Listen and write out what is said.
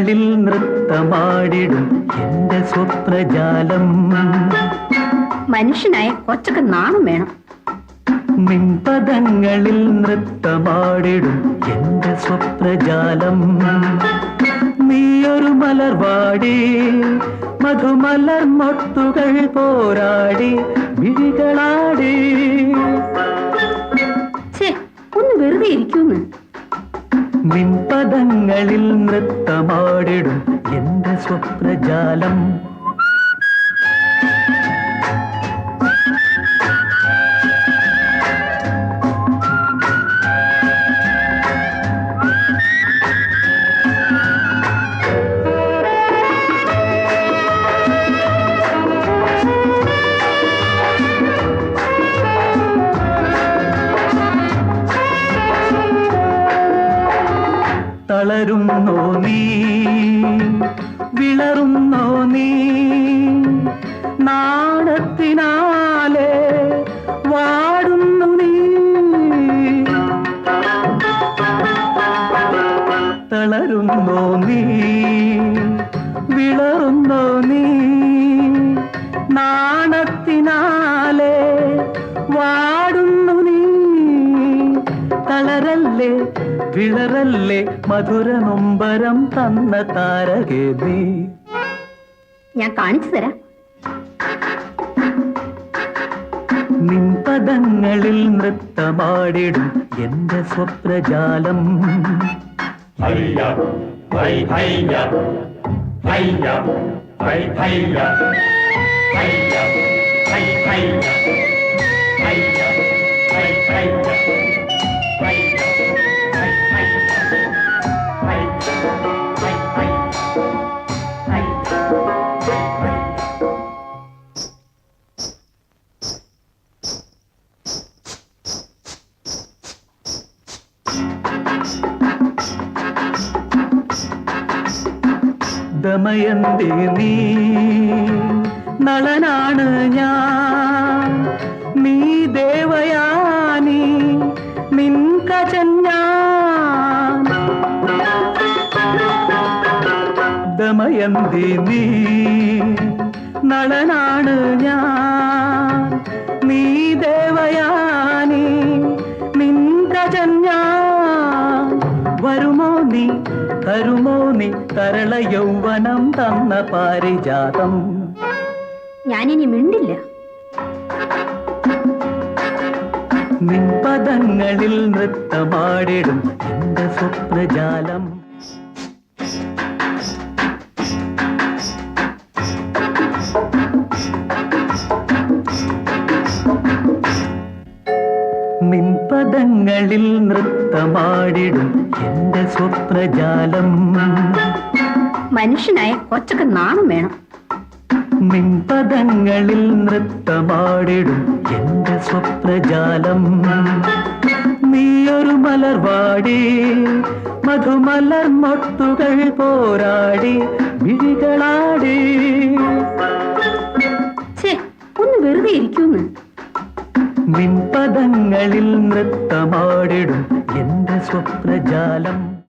നിൻപദങ്ങളിൽ നൃത്തമാടിടും എന്റെ സ്വപ്നജാലം. മനുഷ്യനായ കൊച്ചൊക്കെ നാണം വേണം. നിൻപദങ്ങളിൽ നൃത്തമാടിടും എന്റെ സ്വപ്നജാലം. നീയൊരു മലർവാടി മധുമലർ മൊട്ടുകൾ പോരാടി വിഴികളാടി. ഒന്ന് വെറുതെ ഇരിക്കൂന്ന്. നിൻപദങ്ങളിൽ നൃത്തമാടിടും എന്റെ സ്വപ്നജാലം. തളരുന്നോ നീ, വിളറുന്നോ നീ, നാണത്തിനാലെ വാടുന്നു നീ. തളരുന്നോ നീ, വിളറുന്നോ നീ, നാണത്തിനാലെ വാടുന്നു നീ. തളരല്ലേ വിളറല്ലേ മധുരനൊമ്പരം തന്ന താരകേ നീ. ഞാൻ കാണിച്ചു തരാം. നിൻപദങ്ങളിൽ നൃത്തമാടിടും എന്റെ സ്വപ്നജാലം. ഹയ്യ ഹൈ ഹയ്യ ഹയ്യ ഹൈ ഹയ്യ ഹയ്യ ഹൈ ഹയ്യ ഹയ്യ ഹൈ ഹയ്യ. ദമയന്തി നീ, നളനാണ് ഞാൻ, നീ ദേവയാനി, നിൻ കജൻ ഞാൻ. ദമയന്തി നീ, നളനാണ് ഞാൻ, നീ ദേവയാനി, നിൻ കജൻ ഞാൻ. വരുമോ നീ, തരുമോ നീ തരള യൗവനം തന്ന പാരിജാതം. ഞാനിനി മിണ്ടില്ല. നിൻപദങ്ങളിൽ നൃത്തമാടിടും എന്റെ സ്വപ്നജാലം. നിൻപദങ്ങളിൽ നൃത്തമാടിടും എന്റെ സ്വപ്നജാലം. മനുഷ്യനായ കൊച്ചൊക്കെ നാണം വേണം. നിൻപദങ്ങളിൽ നൃത്തമാടിടും എന്റെ സ്വപ്നജാലം. നീയൊരു മലർവാടി മധുമലർ മൊട്ടുകൾ പോരാടി വിഴികളാടി. ഒന്ന് വെറുതെ ഇരിക്കൂന്ന്. നിൻപദങ്ങളിൽ നൃത്തമാടിടും എന്റെ സ്വപ്നജാലം.